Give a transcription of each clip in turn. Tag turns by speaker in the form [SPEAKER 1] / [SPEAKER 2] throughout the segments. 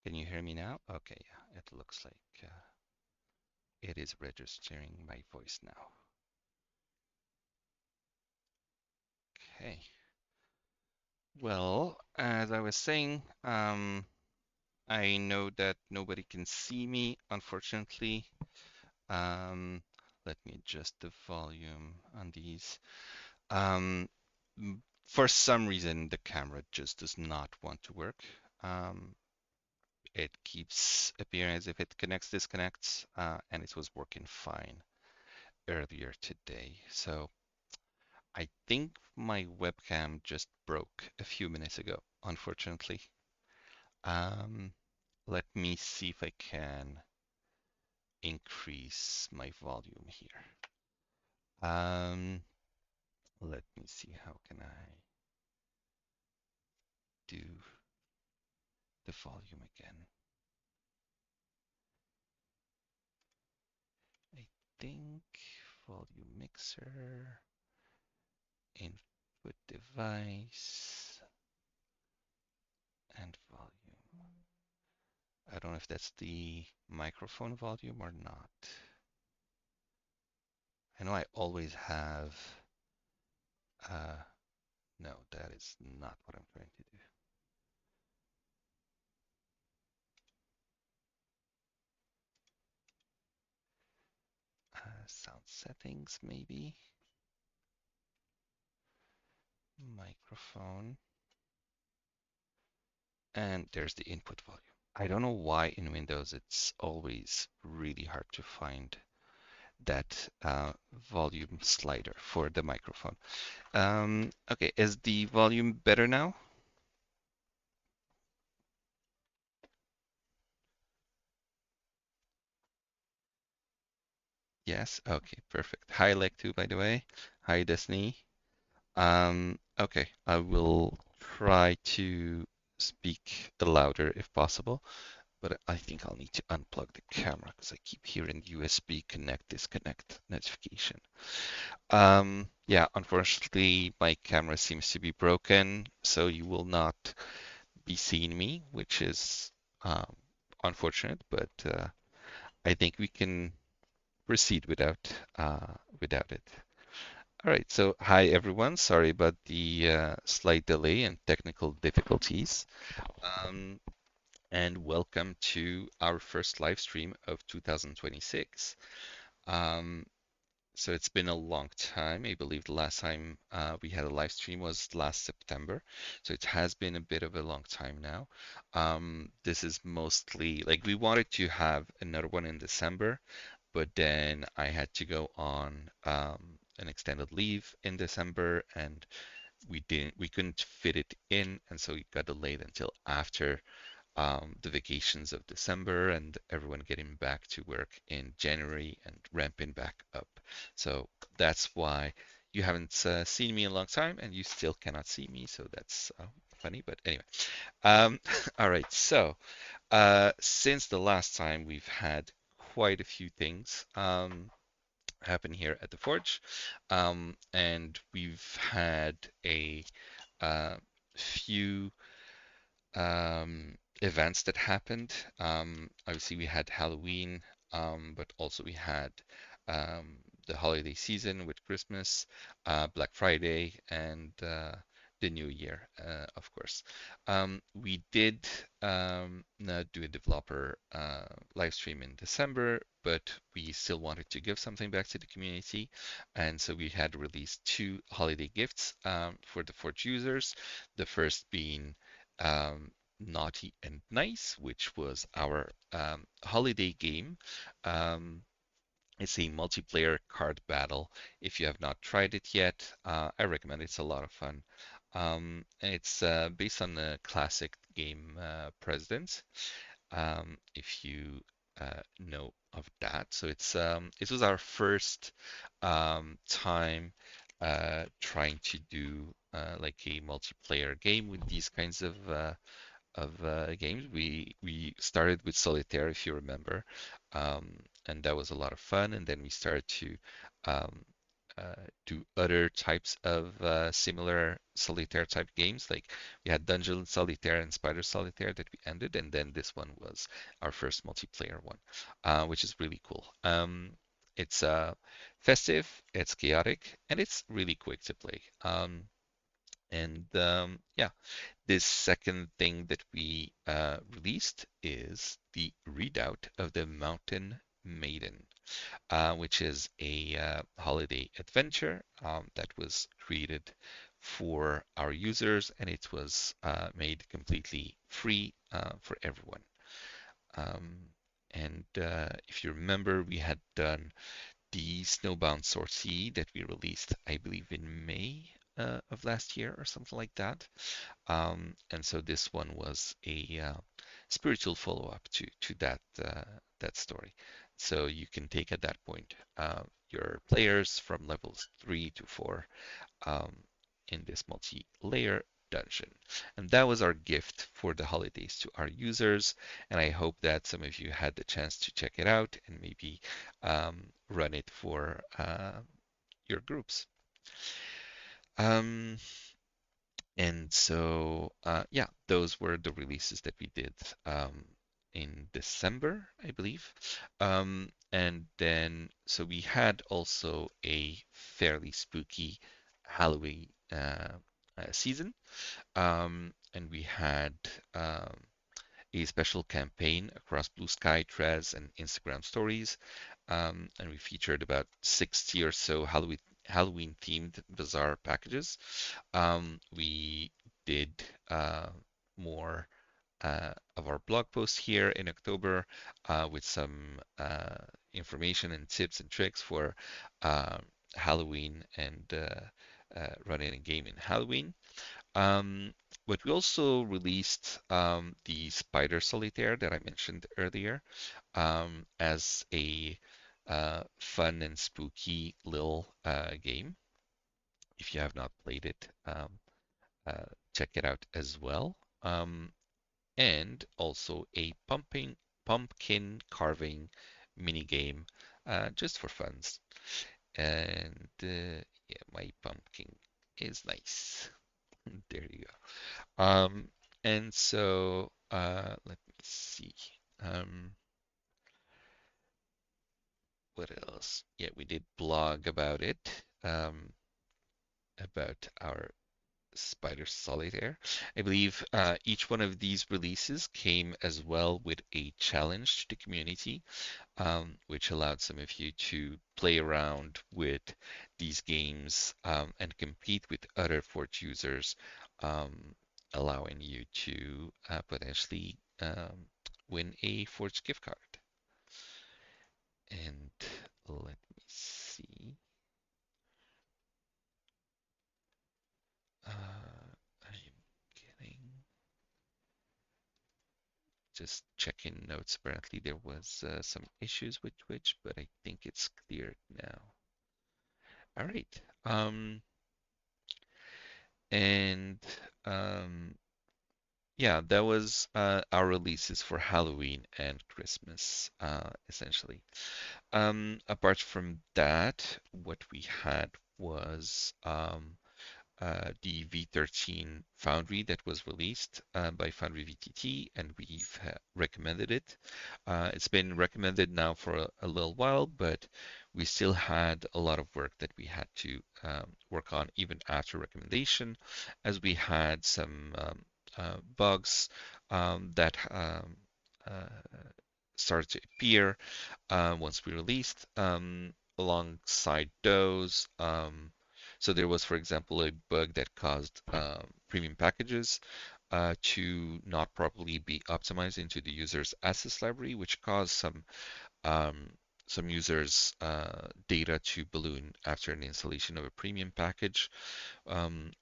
[SPEAKER 1] Can you hear me now? Okay, yeah, it looks like it is registering my voice now. Okay. Well, as I was saying, I know that nobody can see me, unfortunately. Um, Let me adjust the volume on these. Um, for some reason, the camera just does not want to work. It keeps appearing as if it connects, disconnects, and it was working fine earlier today. So I think my webcam just broke a few minutes ago, unfortunately. Um, Let me see if I can increase my volume here. Let me see, how can I do the volume again? I think volume mixer, input device, and volume. I don't know if that's the microphone volume or not. I know I always have, no, that is not what I'm trying to do. Sound settings, maybe. Microphone. And there's the input volume. I don't know why in Windows it's always really hard to find that volume slider for the microphone. Okay, is the volume better now? Yes. Okay, perfect. Hi, Lectu, by the way. Hi, Destiny. Okay, I will try to speak louder if possible, but I think I'll need to unplug the camera because I keep hearing USB connect, disconnect notification. Yeah, unfortunately, my camera seems to be broken, so you will not be seeing me, which is um, unfortunate, but I think we can proceed without it. All right, so hi everyone. Sorry about the slight delay and technical difficulties. Um, and welcome to our first live stream of 2026. Um, so it's been a long time. I believe the last time we had a live stream was last September. So it has been a bit of a long time now. This is mostly like we wanted to have another one in December, but then I had to go on an extended leave in December, and we couldn't fit it in, and so it got delayed until after the vacations of December and everyone getting back to work in January and ramping back up. So that's why you haven't seen me in a long time, and you still cannot see me. So that's funny, but anyway. All right. So since the last time, we've had quite a few things happen here at the Forge, and we've had a uh, few events that happened. Obviously, we had Halloween, but also we had um, the holiday season with Christmas, Black Friday, and the New Year, of course. We did not do a developer live stream in December, but we still wanted to give something back to the community, and so we had released two holiday gifts for the Forge users. The first being um, Naughty and Nice, which was our holiday game. Um, it's a multiplayer card battle. If you have not tried it yet, I recommend it. It's a lot of fun. It's based on the classic game Presidents, if you know of that. So it was our first time trying to do like a multiplayer game with these kinds of games. We started with Solitaire, if you remember, and that was a lot of fun. And then we started to um, do other types of similar Solitaire type games. Like we had Dungeon Solitaire and Spider Solitaire that we ended, and then this one was our first multiplayer one, which is really cool. It's festive, it's chaotic, and it's really quick to play. And yeah, this second thing that we released is the readout of the Mountain Maiden, which is a holiday adventure that was created for our users, and it was made completely free for everyone. Um, and if you remember, we had done the Snowbound Sorcery that we released, I believe, in May of last year or something like that. And so this one was a spiritual follow-up to that story. So you can take at that point your players from levels 3 to 4 um, in this multi-layer dungeon. And that was our gift for the holidays to our users. And I hope that some of you had the chance to check it out and maybe run it for your groups. Um, And so, yeah, those were the releases that we did in December, I believe. And then, so we had also a fairly spooky Halloween season. And we had a special campaign across Blue Sky, Trez, and Instagram stories. And we featured about 60 or so Halloween themed bizarre packages. We did more of our blog posts here in October with some information and tips and tricks for uh, Halloween and running a game in Halloween. Um, but we also released the Spider Solitaire that I mentioned earlier as a
[SPEAKER 2] fun and spooky little game. If you have not played it, uh, check it out as well. And also a pumpkin carving mini game, just for funs. And yeah, my pumpkin is nice. There you go. And so let me see. Um, what else? Yeah, we did blog about it, about our Spider Solitaire. I believe each one of these releases came as well with a challenge to the community, which allowed some of you to play around with these games and compete with other Forge users, allowing you to potentially win a Forge gift card. And let me see. I'm getting just checking notes. Apparently, there was some issues with Twitch, but I think it's cleared now. All right. And um, yeah, that was our releases for Halloween and Christmas, essentially. Apart from that, what we had was the V13 Foundry that was released by Foundry VTT, and we've recommended it. It's been recommended now for a little while, but we still had a lot of work that we had to work on even after recommendation, as we had some bugs that uh, started to appear once we released. Alongside those, so there was, for example, a bug that caused premium packages to not properly be optimized into the user's assets library, which caused um, some users' data to balloon after an installation of a premium package,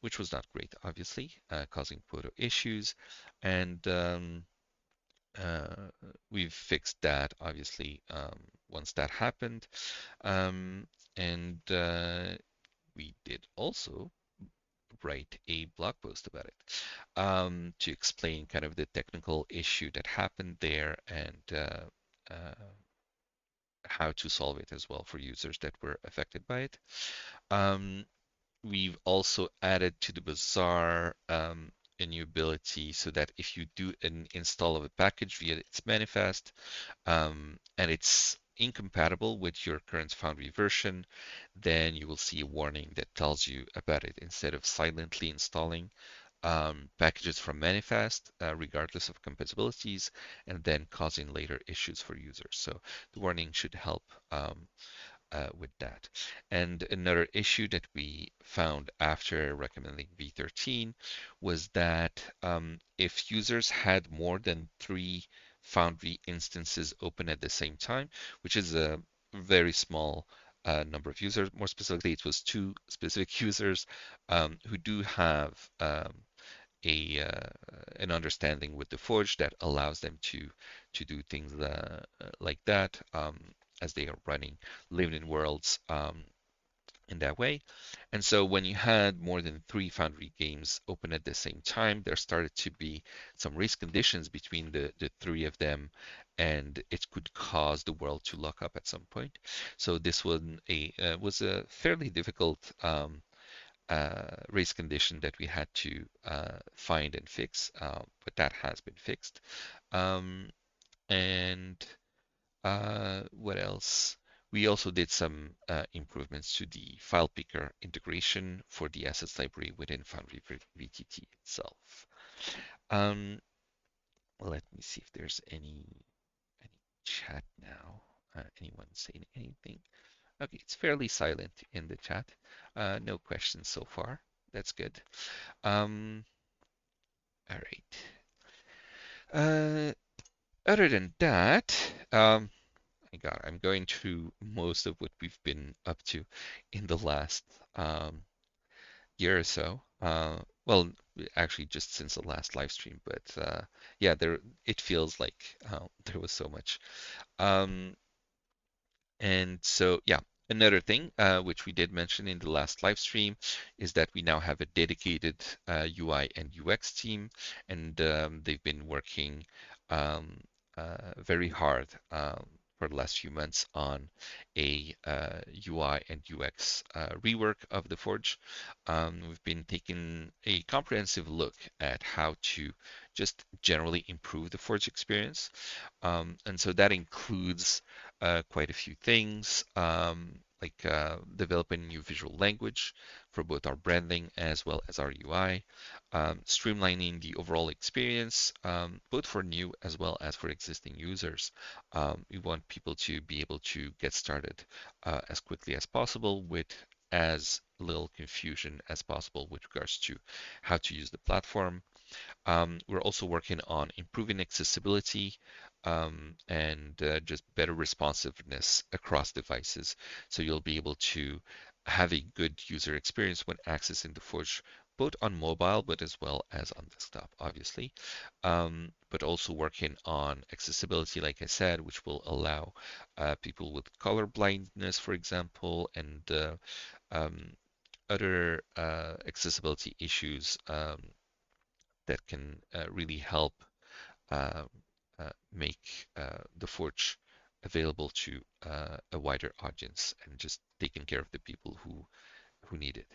[SPEAKER 2] which was not great, obviously, causing photo issues. And uh, we've fixed that, obviously, once that happened. Um, and we did also write a blog post about it to explain kind of the technical issue that happened there and how to solve it as well for users that were affected by it. Um, we've also added to the bazaar a new ability so that if you do an install of a package via its manifest, and it's incompatible with your current Foundry version, then you will see a warning that tells you about it instead of silently installing packages from manifest, regardless of compatibilities, and then causing later issues for users. So the warning should help with that. And another issue that we found after recommending V13 was that if users had more than three Foundry instances open at the same time, which is a very small number of users, more specifically, it was two specific users who do have a an understanding with the Forge that allows them to do things like that as they are running living worlds in that way. And so when you had more than three Foundry games open at the same time, there started to be some race conditions between the three of them, and it could cause the world to lock up at some point. So this one was a fairly difficult race condition that we had to find and fix, but that has been fixed. Um, and what else? We also did some improvements to the file picker integration for the assets library within Foundry VTT itself. Um, let me see if there's any chat now. Anyone saying anything? Okay, it's fairly silent in the chat. No questions so far. That's good. Um, all right. Uh, Other than that, my God, I'm going through most of what we've been up to in the last year or so. Well, actually, just since the last live stream, but yeah, there it feels like there was so much. Um, And so, yeah, another thing which we did mention in the last live stream is that we now have a dedicated UI and UX team, and they've been working um, very hard for the last few months on a UI and UX rework of the Forge. We've been taking a comprehensive look at how to just generally improve the Forge experience. And so that includes quite a few things, like developing new visual language for both our branding as well as our UI, streamlining the overall experience, both for new as well as for existing users. We want people to be able to get started as quickly as possible with as little confusion as possible with regards to how to use the platform. We're also working on improving accessibility and just better responsiveness across devices. So you'll be able to have a good user experience when accessing the Forge, both on mobile, but as well as on desktop, obviously. But also working on accessibility, like I said, which will allow people with color blindness, for example, and um, other accessibility issues that can really help uh, make the Forge available to a wider audience and just taking care of the people who need it.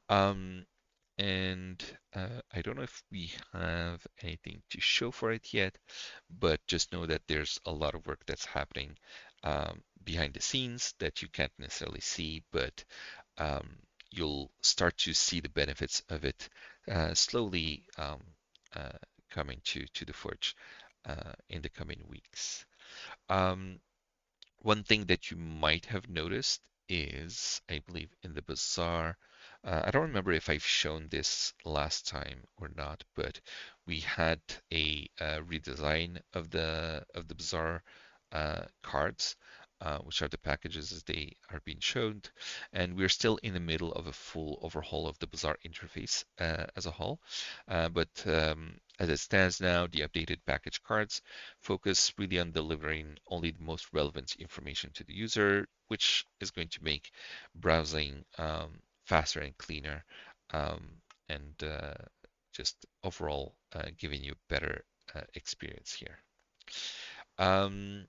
[SPEAKER 2] Um, and I don't know if we have anything to show for it yet, but just know that there's a lot of work that's happening behind the scenes that you can't necessarily see, but um, you'll start to see the benefits of it slowly uh, coming to the Forge in the coming weeks. Um, One thing that you might have noticed is, I believe, in the bazaar. I don't remember if I've shown this last time or not, but we had a redesign of the bazaar cards, which are the packages as they are being shown, and we're still in the middle of a full overhaul of the bazaar interface as a whole. But as it stands now, the updated package cards focus really on delivering only the most relevant information to the user, which is going to make browsing faster and cleaner, um, and just overall giving you a better experience here. Um,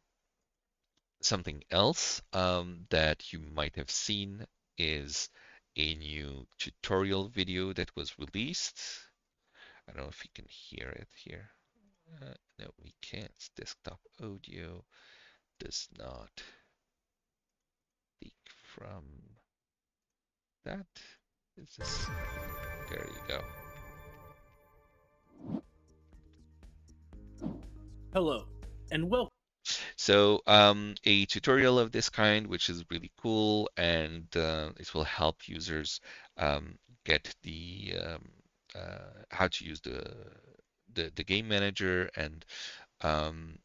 [SPEAKER 2] Something else that you might have seen is a new tutorial video that was released. I don't know if you can hear it here. No, we can't. Desktop audio does not leak from that. Is this? There you go.
[SPEAKER 3] Hello, and welcome.
[SPEAKER 2] So a tutorial of this kind, which is really cool, and it will help users get the how to use the game manager and um,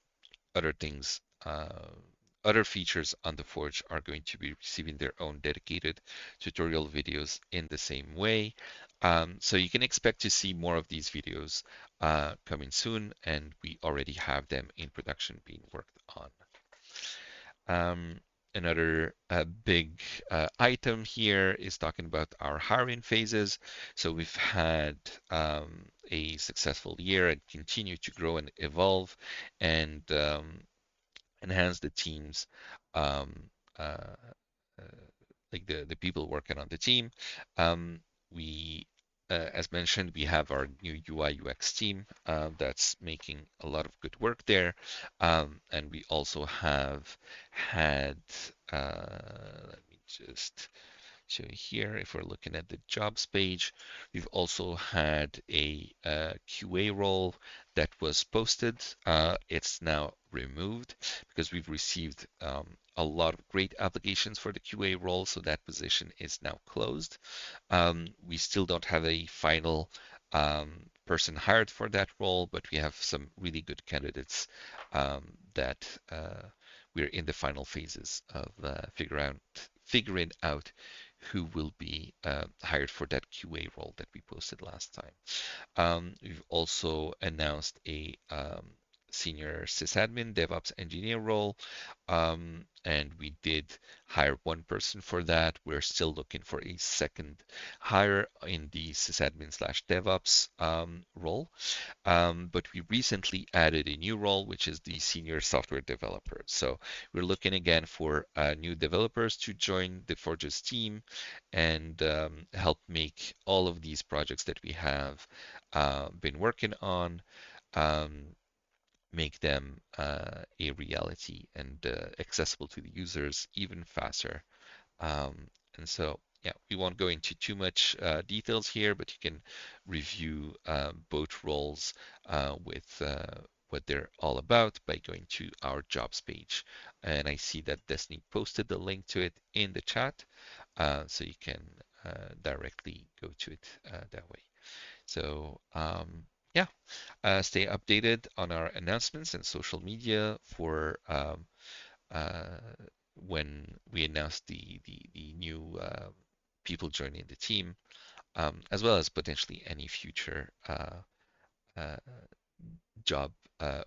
[SPEAKER 2] other things. Other features on the Forge are going to be receiving their own dedicated tutorial videos in the same way. So you can expect to see more of these videos coming soon, and we already have them in production being worked on. Um, Another big item here is talking about our hiring phases. So we've had a successful year and continue to grow and evolve and enhance the teams, um, uh, uh, like the people working on the team. Um, we, as mentioned, we have our new UI UX team that's making a lot of good work there, and we also have had. Let me just show you here. If we're looking at the jobs page, we've also had a QA role that was posted. It's now removed because we've received a lot of great applications for the QA role, so that position is now closed. We still don't have a final person hired for that role, but we have some really good candidates that we're in the final phases of figuring out who will be hired for that QA role that we posted last time. We've also announced a senior sysadmin DevOps engineer role, and we did hire one person for that. We're still looking for a second hire in the sysadmin slash DevOps role. But we recently added a new role, which is the senior software developer. So we're looking again for new developers to join the Forges team and help make all of these projects that we have been working on, um, make them a reality and accessible to the users even faster. And so, yeah, we won't go into too much details here, but you can review both roles with what they're all about by going to our jobs page. And I see that Destiny posted the link to it in the chat, so you can directly go to it that way. So, yeah, stay updated on our announcements and social media for uh, when we announce the new people joining the team, as well as potentially any future uh, job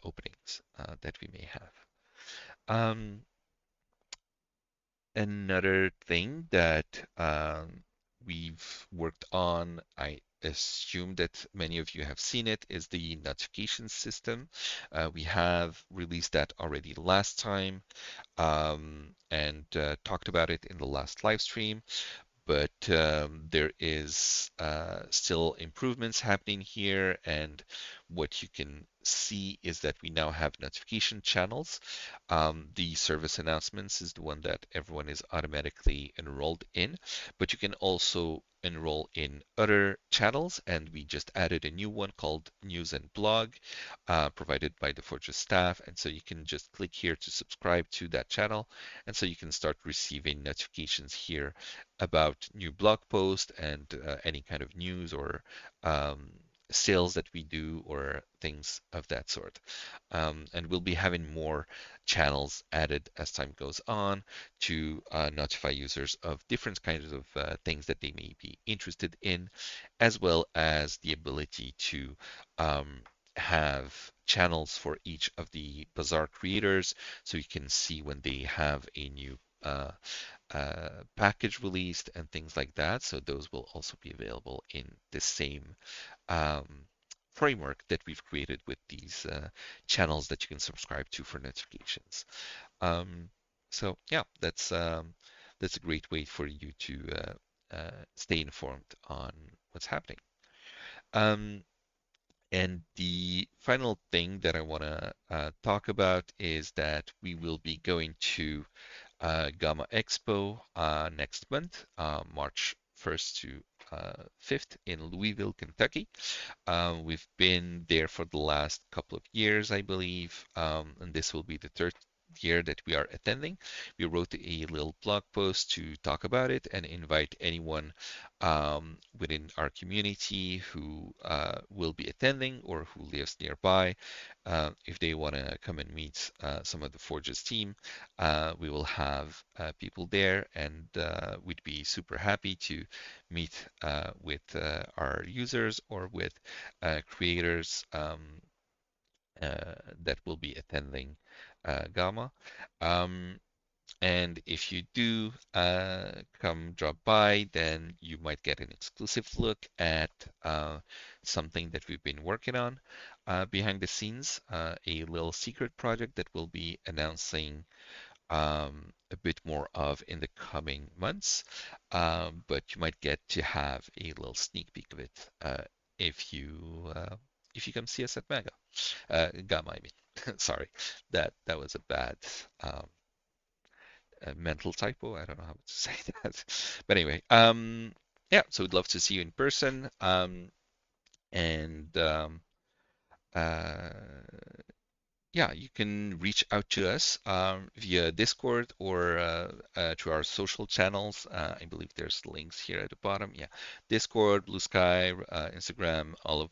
[SPEAKER 2] openings that we may have. Um, Another thing that we've worked on, I assume that many of you have seen it, is the notification system. We have released that already last time and talked about it in the last live stream, but there is still improvements happening here. And what you can see is that we now have notification channels. The service announcements is the one that everyone is automatically enrolled in, but you can also enroll in other channels, and we just added a new one called News and Blog, provided by the Fortress staff. And so you can just click here to subscribe to that channel, and so you can start receiving notifications here about new blog posts and any kind of news or um, sales that we do or things of that sort. And we'll be having more channels added as time goes on to notify users of different kinds of things that they may be interested in, as well as the ability to um, have channels for each of the Bazaar creators so you can see when they have a new package released and things like that. So those will also be available in the same um, framework that we've created with these channels that you can subscribe to for notifications. Um, so yeah, that's a great way for you to stay informed on what's happening. Um, and the final thing that I want to talk about is that we will be going to Gamma Expo next month, March 1st to 5th in Louisville, Kentucky. We've been there for the last couple of years, I believe, and this will be the third year that we are attending. We wrote a little blog post to talk about it and invite anyone within our community who will be attending or who lives nearby. If they want to come and meet some of the Forges team, we will have people there, and we'd be super happy to meet with our users or with creators that will be attending Gamma. Um, and if you do come drop by, then you might get an exclusive look at something that we've been working on behind the scenes, a little secret project that we'll be announcing a bit more of in the coming months. But you might get to have a little sneak peek of it if you if you come see us at Mega. Gamma, I mean. Sorry, that was a bad um, mental typo. I don't know how to say that. But anyway, yeah, so we'd love to see you in person. And uh, yeah, you can reach out to us via Discord or to our social channels. I believe there's links here at the bottom. Yeah, Discord, Blue Sky, Instagram, all of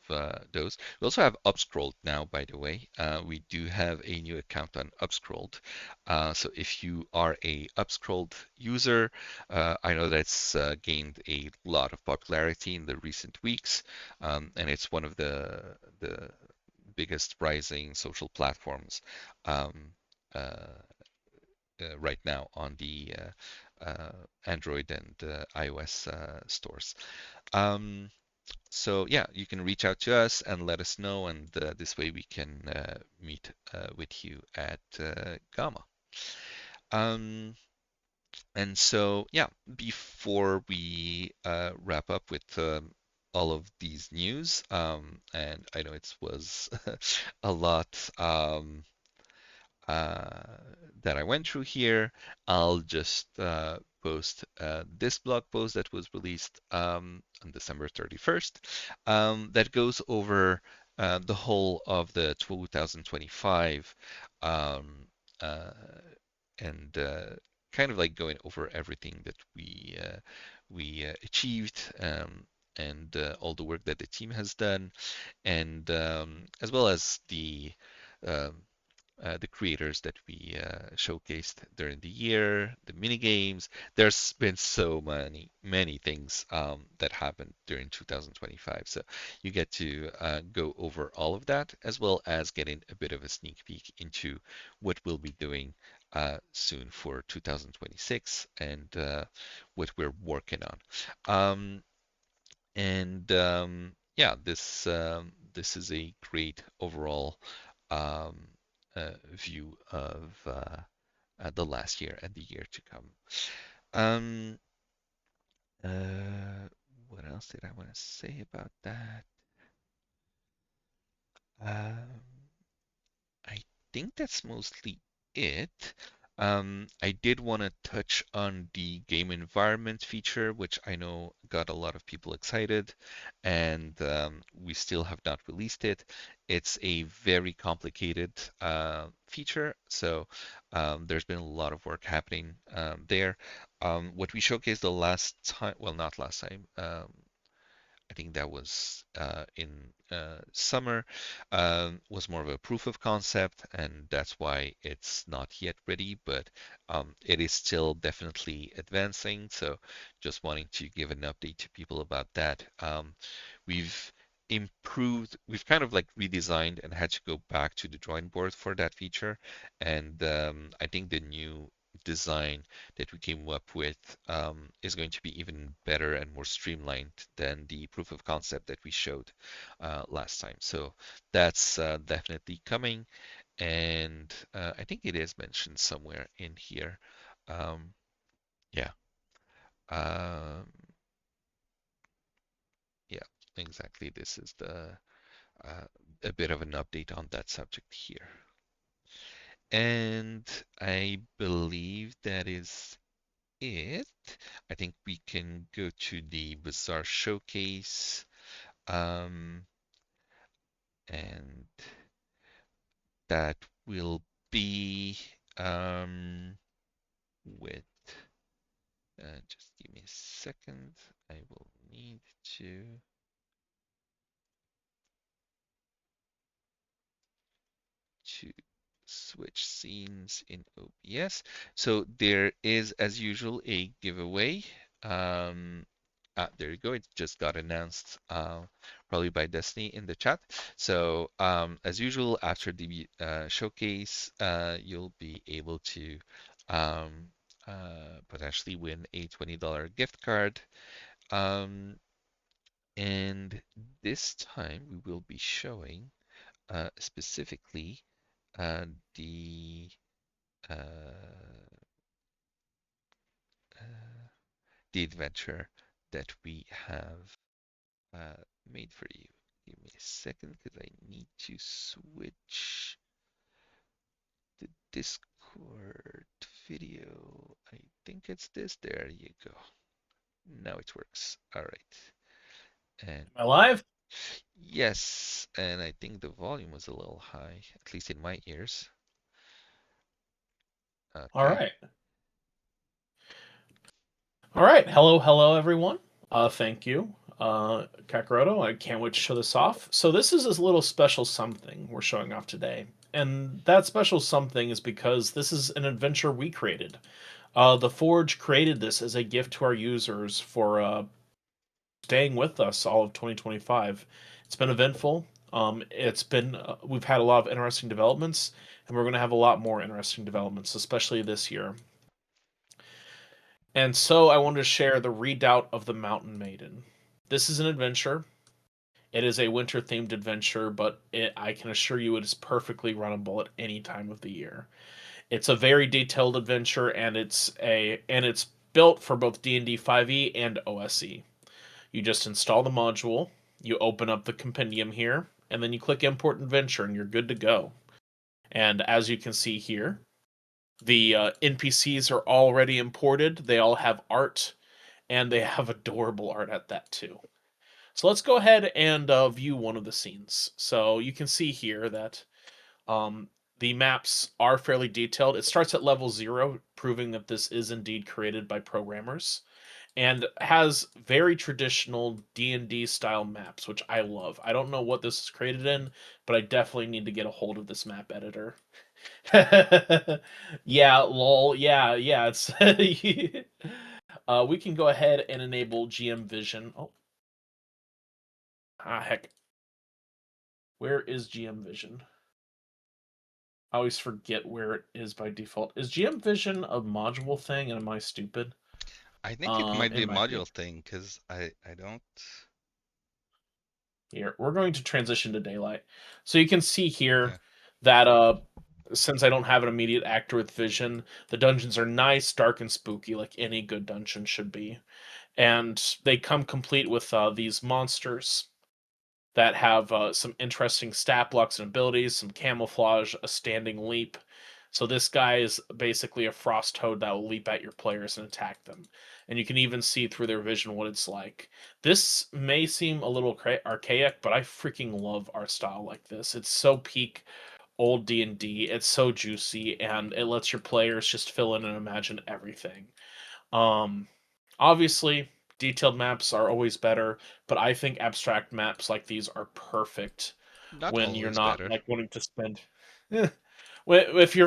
[SPEAKER 2] those. We also have Upscrolled now, by the way. We do have a new account on Upscrolled. So if you are a Upscrolled user, I know that's gained a lot of popularity in the recent weeks, and it's one of the biggest rising social platforms um, uh, right now on the Android and iOS stores. Um, so yeah, you can reach out to us and let us know, and this way we can meet with you at Gamma. Um, and so yeah, before we wrap up with all of these news, and I know it was a lot. Uh, that I went through here. I'll just post this blog post that was released on December 31st that goes over the whole of the 2025 um, uh, and kind of like going over everything that we achieved and all the work that the team has done, and as well as um, the creators that we showcased during the year, the mini games. There's been so many things that happened during 2025. So you get to go over all of that, as well as getting a bit of a sneak peek into what we'll be doing soon for 2026 and what we're working on. And yeah, this is a great overall um, view of the last year and the year to come. Um, uh, what else did I want to say about that? Um, I think that's mostly it. I did want to touch on the game environment feature, which I know got a lot of people excited, and we still have not released it. It's a very complicated feature, so there's been a lot of work happening there. What we showcased the last time, well, not last time, I think that was in summer, was more of a proof of concept, and that's why it's not yet ready, but it is still definitely advancing. So just wanting to give an update to people about that. We've improved, we've kind of like redesigned and had to go back to the drawing board for that feature, and I think the new design that we came up with is going to be even better and more streamlined than the proof of concept that we showed last time. So that's definitely coming, and I think it is mentioned somewhere in here. Um, yeah, um, yeah, exactly. This is the a bit of an update on that subject here. And I believe that is it. I think we can go to the Bazaar Showcase, um, and that will be with. Just give me a second. I will need to to switch scenes in OBS. So there is, as usual, a giveaway. Um, there you go. It just got announced, probably by Destiny in the chat. So as usual, after the showcase, you'll be able to potentially win a $20 gift card. Um, and this time we will be showing specifically uh, the uh, uh, the adventure that we have made for you. Give me a second because I need to switch the Discord video. I think it's this. There you go. Now it works. All right. And
[SPEAKER 3] Am I live?
[SPEAKER 2] yes, and I think the volume was a little high, at least in my ears.
[SPEAKER 3] All
[SPEAKER 2] Okay.
[SPEAKER 3] right. All right. Hello, hello, everyone. Thank you, Kakaroto. I can't wait to show this off. So this is a little special something we're showing off today, and that special something is because this is an adventure we created. The Forge created this as a gift to our users for staying with us all of 2025. It's been eventful. It's been we've had a lot of interesting developments, and we're going to have a lot more interesting developments, especially this year. And so I wanted to share the Redoubt of the Mountain Maiden. This is an adventure. It is a winter themed adventure, but I can assure you it is perfectly runnable at any time of the year. It's a very detailed adventure, and it's built for both D&D 5e and OSE. You just install the module, you open up the compendium here, and then you click Import Adventure, and you're good to go. And as you can see here, the NPCs are already imported. They all have art, and they have adorable art at that too. So let's go ahead and view one of the scenes. So you can see here that um, the maps are fairly detailed. It starts at level 0, proving that this is indeed created by programmers, and has very traditional D&D style maps, which I love. I don't know what this is created in, but I definitely need to get a hold of this map editor. Yeah, lol. Yeah, yeah. It's we can go ahead and enable GM Vision. Oh, heck. Where is GM Vision? I always forget where it is by default. Is GM Vision a module thing, and am I stupid?
[SPEAKER 1] I think it might
[SPEAKER 3] It
[SPEAKER 1] be a
[SPEAKER 3] might be.
[SPEAKER 1] module thing because I don't.
[SPEAKER 3] Here, we're going to transition to daylight. So you can see
[SPEAKER 1] Yeah,
[SPEAKER 3] here that since I don't have an immediate actor with vision, the dungeons are nice, dark, and spooky, like any good dungeon should be. And they come complete with these monsters that have some interesting stat blocks and abilities, some camouflage, a standing leap. So this guy is basically a frost toad that will leap at your players and attack them. And you can even see through their vision what it's like. This may seem a little archaic, but I freaking love art style like this. It's so peak old D&D. It's so juicy, and it lets your players just fill in and imagine everything. Um, Obviously, detailed maps are always better, but I think abstract maps like these are perfect
[SPEAKER 1] not
[SPEAKER 3] when you're
[SPEAKER 1] always
[SPEAKER 3] not
[SPEAKER 1] better.
[SPEAKER 3] like wanting to spend. Eh, if you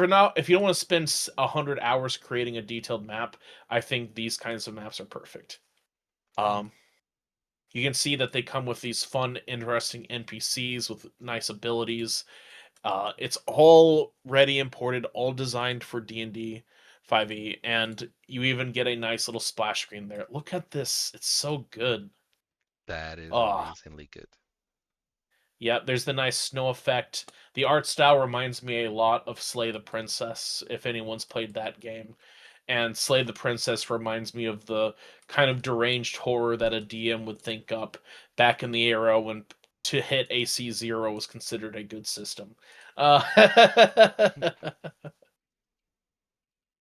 [SPEAKER 3] don't want to spend 100 hours creating a detailed map, I think these kinds of maps are perfect.
[SPEAKER 1] Hmm.
[SPEAKER 3] Um, you can see that they come with these fun, interesting NPCs with nice abilities. It's all ready imported, all designed for D&D 5e, and you even get a nice little splash screen there. Look at this. It's so good.
[SPEAKER 1] That is
[SPEAKER 3] Ah,
[SPEAKER 1] amazingly good.
[SPEAKER 3] yeah, there's the nice snow effect. The art style reminds me a lot of Slay the Princess, if anyone's played that game. And Slay the Princess reminds me of the kind of deranged horror that a DM would think up back in the era when to hit AC 0 was considered a good system. Uh,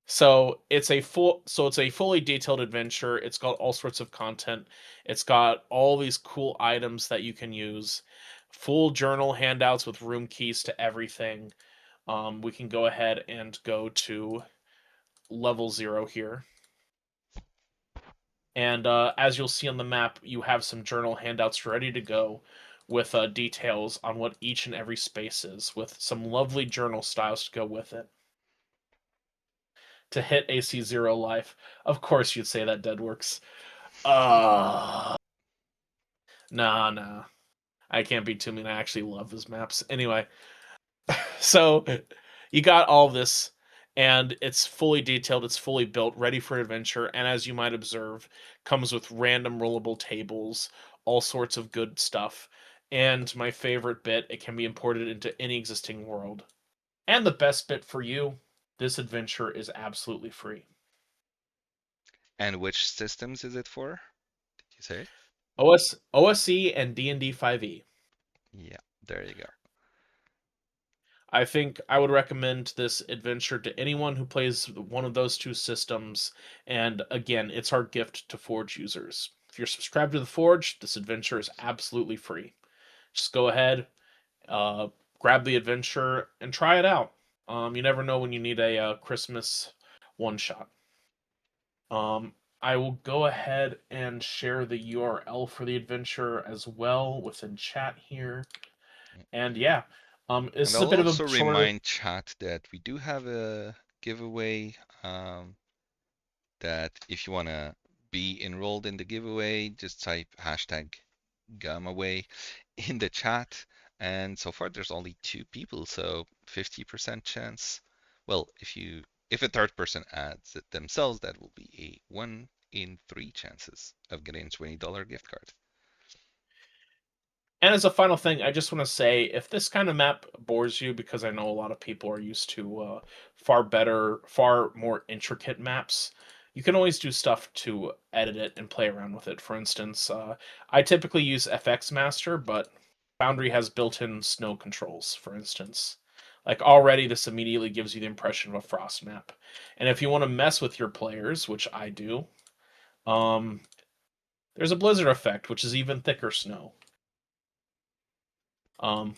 [SPEAKER 3] so it's a fully detailed adventure. It's got all sorts of content. It's got all these cool items that you can use. Full journal handouts with room keys to everything. We can go ahead and go to level 0 here. And as you'll see on the map, you have some journal handouts ready to go with details on what each and every space is, with some lovely journal styles to go with it. To hit AC 0 life. Of course you'd say that dead works. Uh nah, nah. I can't be too mean. I actually love his maps. Anyway, so you got all this, and it's fully detailed, it's fully built, ready for adventure, and as you might observe, comes with random rollable tables, all sorts of good stuff. And my favorite bit, it can be imported into any existing world. And the best bit for you, this adventure is absolutely free.
[SPEAKER 1] And which systems is it for? Did you say?
[SPEAKER 3] OSE and D&D 5e.
[SPEAKER 1] Yeah, there you go.
[SPEAKER 3] I think I would recommend this adventure to anyone who plays one of those two systems. And again, it's our gift to Forge users. If you're subscribed to the Forge, this adventure is absolutely free. Just go ahead, uh, grab the adventure, and try it out. You never know when you need a Christmas one shot. I will go ahead and share the URL for the adventure as well within chat here.
[SPEAKER 1] Yeah.
[SPEAKER 3] And yeah, this
[SPEAKER 1] And
[SPEAKER 3] is a
[SPEAKER 1] I'll
[SPEAKER 3] bit of a
[SPEAKER 1] also
[SPEAKER 3] shorter.
[SPEAKER 1] remind chat that we do have a giveaway. That if you want to be enrolled in the giveaway, just type hashtag GAMAWay in the chat. And so far, there's only two people, so 50% chance. Well, if a third person adds it themselves, that will be a 1 in 3 chances of getting a $20 gift card.
[SPEAKER 3] And as a final thing, I just want to say if this kind of map bores you, because I know a lot of people are used to far better, far more intricate maps, you can always do stuff to edit it and play around with it. For instance, I typically use FX Master, but Foundry has built in snow controls, for instance. Like already, this immediately gives you the impression of a frost map. And if you want to mess with your players, which I do, um, there's a blizzard effect, which is even thicker snow. Um,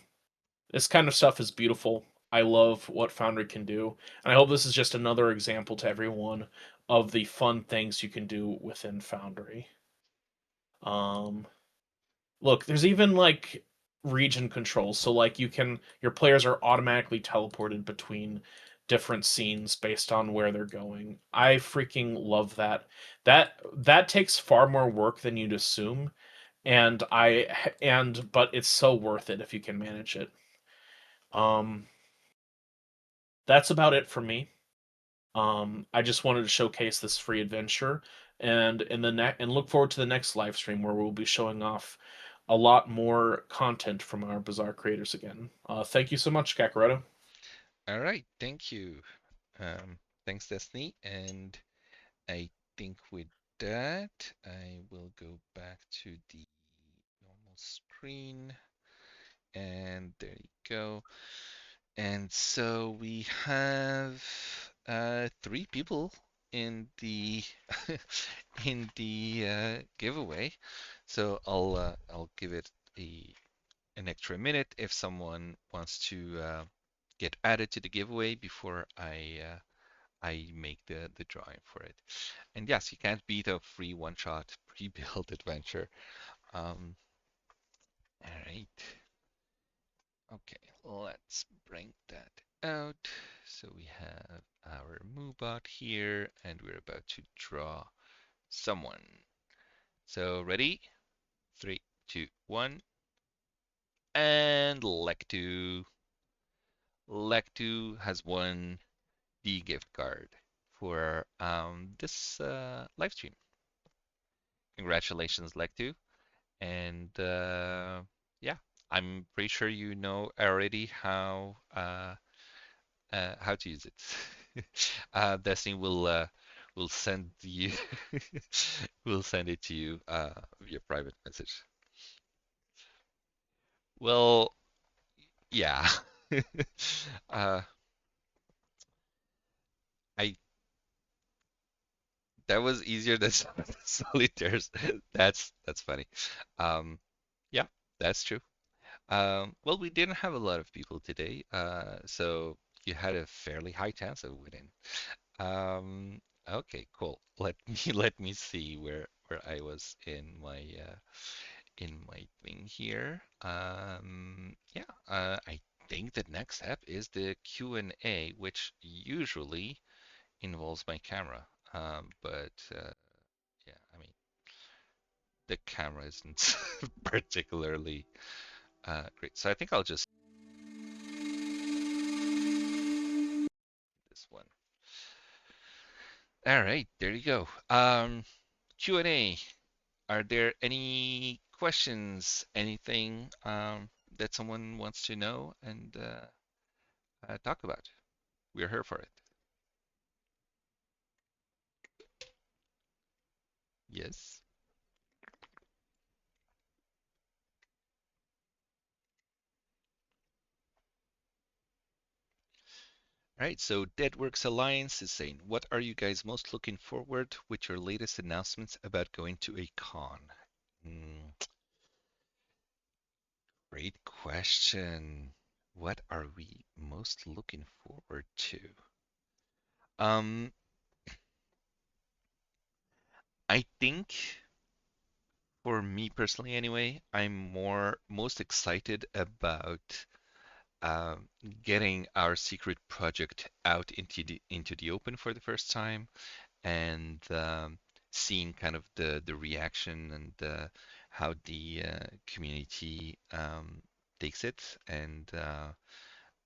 [SPEAKER 3] This kind of stuff is beautiful. I love what Foundry can do. And I hope this is just another example to everyone of the fun things you can do within Foundry. Um, Look, there's even like region controls. So like your players are automatically teleported between different scenes based on where they're going. I freaking love that. That takes far more work than you'd assume, and but it's so worth it if you can manage it. Um that's about it for me. I just wanted to showcase this free adventure, and look forward to the next live stream where we'll be showing off a lot more content from our Bazaar creators again. Thank you so much, Kakaroto.
[SPEAKER 1] All right, thank you. Thanks, Destiny. And I think with that, I will go back to the normal screen. And there you go. And so we have three people in the in the giveaway. So I'll give it a an extra minute if someone wants to get added to the giveaway before I make the drawing for it. And yes, you can't beat a free one-shot pre-built adventure. All right. Okay, let's bring that out. So we have our Moobot here, and we're about to draw someone. So ready? Three, two, one, and Lectu. Lectu has won the gift card for this live stream. Congratulations, Lectu. And yeah, I'm pretty sure you know already how to use it. Destiny will send you will send it to you via private message. Well, yeah. uh, I That was easier than solitaires. That's funny. Um, yeah, that's true. Well, we didn't have a lot of people today, so you had a fairly high chance of winning. Okay, cool. Let me let me see where I was in my thing here. Yeah, I think the next step is the Q&A, which usually involves my camera. But yeah, I mean the camera isn't particularly great, so I think I'll just this one. All right, there you go. Q&A. Are there any questions, anything that someone wants to know and talk about? We're here for it. Yes. All right, so Deadworks Alliance is saying, what are you guys most looking forward with your latest announcements about going to a con? Mm, great question. What are we most looking forward to? Um, I think for me personally anyway, I'm most excited about um, getting our secret project out into the open for the first time and seeing kind of the reaction and how the community
[SPEAKER 2] takes it, and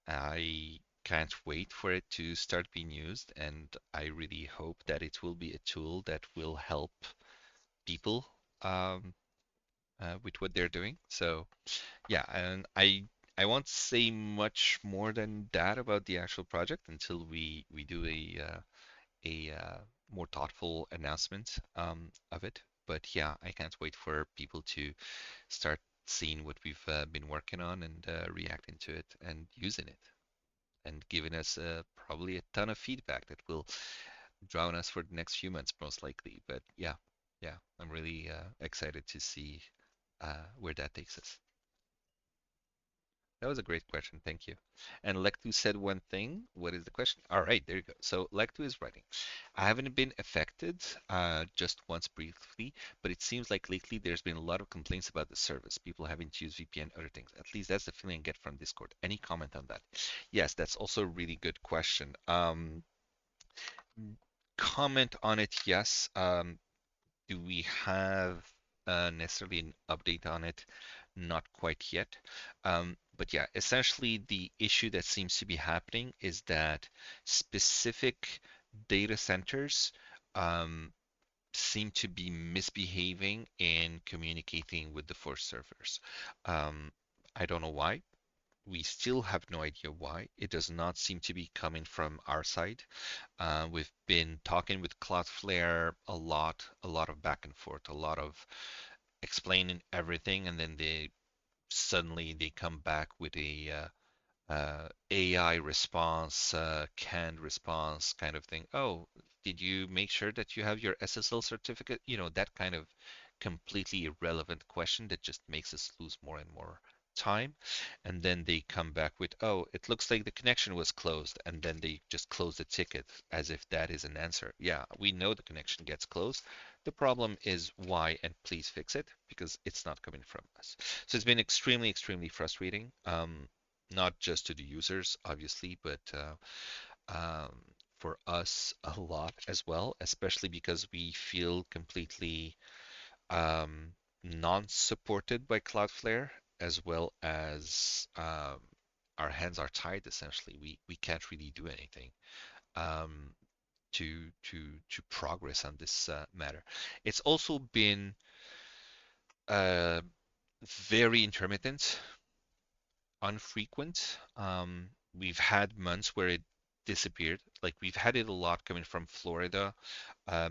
[SPEAKER 2] I can't wait for it to start being used, and I really hope that it will be a tool that will help people um, with what they're doing. So yeah, and I won't say much more than that about the actual project until we do a more thoughtful announcement of it. But yeah, I can't wait for people to start seeing what we've been working on and reacting to it and using it and giving us probably a ton of feedback that will drown us for the next few months, most likely. But yeah, yeah, I'm really excited to see where that takes us. That was a great question. Thank you. And Lectu said one thing. What is the question? All right, there you go. So Lectu is writing. I haven't been affected just once briefly, but it seems like lately there's been a lot of complaints about the service, people having to use VPN, other things. At least that's the feeling I get from Discord. Any comment on that? Yes, that's also a really good question. Comment on it, yes. Do we have necessarily an update on it? Not quite yet. But yeah, essentially the issue that seems to be happening is that specific data centers um, seem to be misbehaving in communicating with the force servers. Um, I don't know why. We still have no idea why. It does not seem to be coming from our side. We've been talking with Cloudflare a lot of back and forth, a lot of explaining everything, and then they come back with a AI response, canned response kind of thing. Oh, did you make sure that you have your SSL certificate? You know, that kind of completely irrelevant question that just makes us lose more and more time. And then they come back with, oh, it looks like the connection was closed. And then they just close the ticket as if that is an answer. Yeah, we know the connection gets closed. The problem is why, and please fix it because it's not coming from us. So it's been extremely, extremely frustrating. Not just to the users, obviously, but for us a lot as well, especially because we feel completely um, non-supported by Cloudflare, as well as our hands are tied essentially. We can't really do anything um, to progress on this matter. It's also been uh, very intermittent, unfrequent. We've had months where it disappeared. Like we've had it a lot coming from Florida,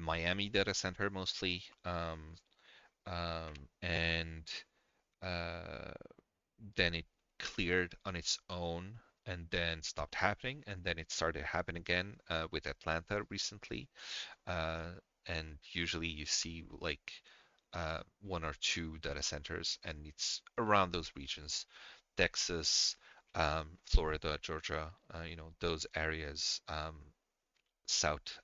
[SPEAKER 2] Miami data center mostly, and uh, then it cleared on its own and then stopped happening, and then it started happening again with Atlanta recently. Uh, and usually you see like one or two data centers, and it's around those regions. Texas, Florida, Georgia, those areas, south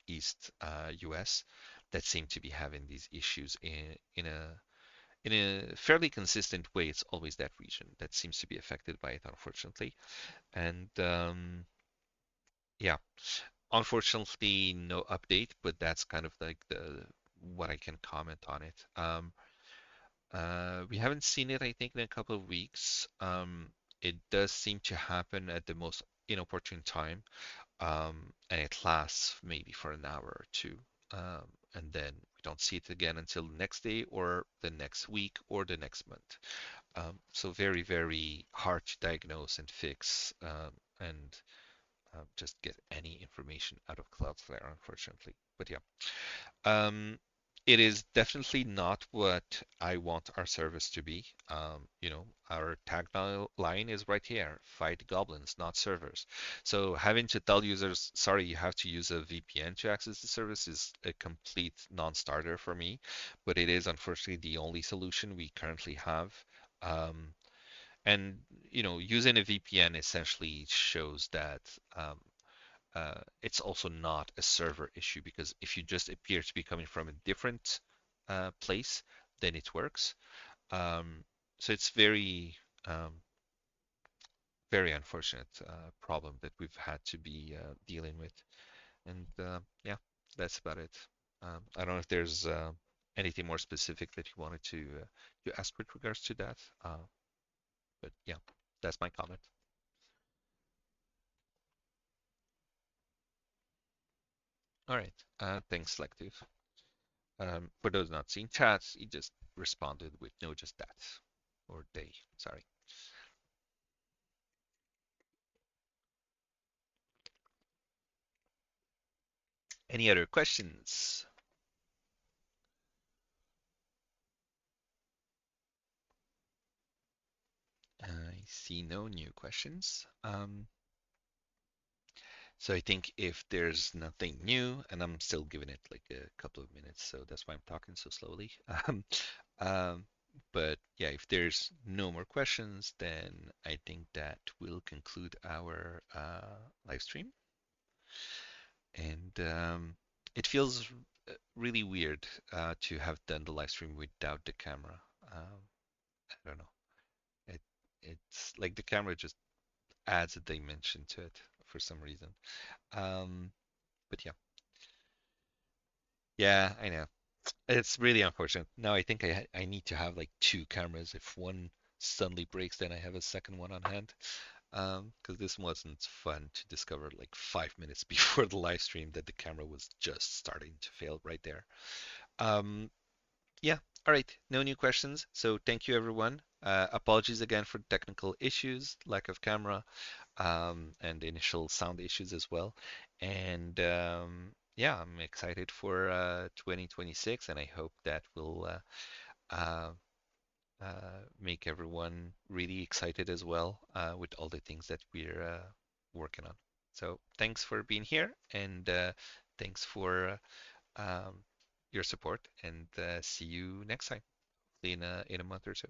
[SPEAKER 2] east US that seem to be having these issues in a fairly consistent way. It's always that region that seems to be affected by it, unfortunately. And yeah, unfortunately, no update, but that's kind of like the what I can comment on it. We haven't seen it, I think, in a couple of weeks. It does seem to happen at the most inopportune time, and it lasts maybe for an hour or two, and then we don't see it again until the next day or the next week or the next month. So very, very hard to diagnose and fix, and just get any information out of Cloudflare, unfortunately. But yeah. Um, it is definitely not what I want our service to be. Our tagline is right here, fight goblins, not servers. So having to tell users, sorry, you have to use a VPN to access the service is a complete non-starter for me, but it is unfortunately the only solution we currently have. Um, and using a VPN essentially shows that it's also not a server issue because if you just appear to be coming from a different place, then it works. Um, so it's um, very unfortunate problem that we've had to be dealing with. And yeah, that's about it. I don't know if there's anything more specific that you wanted to ask with regards to that. But yeah, that's my comment. All right. Thanks, Selective. For those not seeing chats, he just responded with no, just that, or they. Sorry. Any other questions? I see no new questions. So I think if there's nothing new, and I'm still giving it like a couple of minutes, so that's why I'm talking so slowly. Um, but yeah, if there's no more questions, then I think that will conclude our live stream. And it feels really weird to have done the live stream without the camera. I don't know. It it's like the camera just adds a dimension to it for some reason. Um, but yeah, yeah, I know. It's really unfortunate. Now I think I need to have like two cameras. If one suddenly breaks, then I have a second one on hand. Because this wasn't fun to discover like 5 minutes before the live stream that the camera was just starting to fail right there. Um, yeah, all right, no new questions. So thank you everyone. Apologies again for technical issues, lack of camera, and initial sound issues as well. And yeah, I'm excited for 2026, and I hope that will uh, make everyone really excited as well with all the things that we're working on. So thanks for being here, and thanks for your support, and see you next time in a month or so.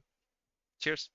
[SPEAKER 2] Cheers.